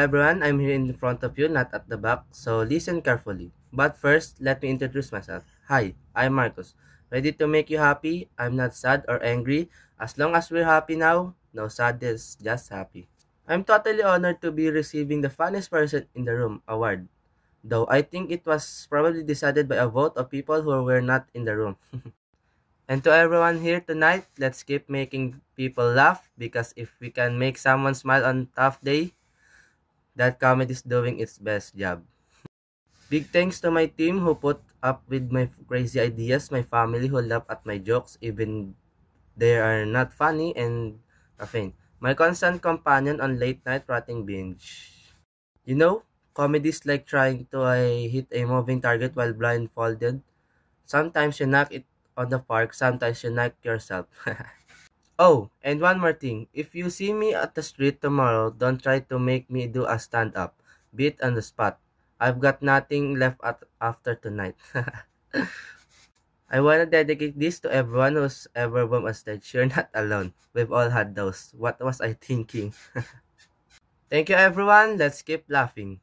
everyone, I'm here in front of you, not at the back, so listen carefully. But first, let me introduce myself. Hi, I'm Marcus. Ready to make you happy? I'm not sad or angry. As long as we're happy now, no sadness, just happy. I'm totally honored to be receiving the funniest person in the room award, though I think it was probably decided by a vote of people who were not in the room. And to everyone here tonight, let's keep making people laugh because if we can make someone smile on a tough day, that comedy is doing its best job. Big thanks to my team who put up with my crazy ideas, my family who laugh at my jokes even they are not funny, and Rafain, my constant companion on late night rotting binge. You know, comedy is like trying to hit a moving target while blindfolded. Sometimes you knock it on the park, sometimes you knock yourself. Oh, and one more thing. If you see me at the street tomorrow, don't try to make me do a stand-up. Beat on the spot. I've got nothing left after tonight. I want to dedicate this to everyone who's ever bumped a stage. You're not alone. We've all had those. What was I thinking? Thank you everyone. Let's keep laughing.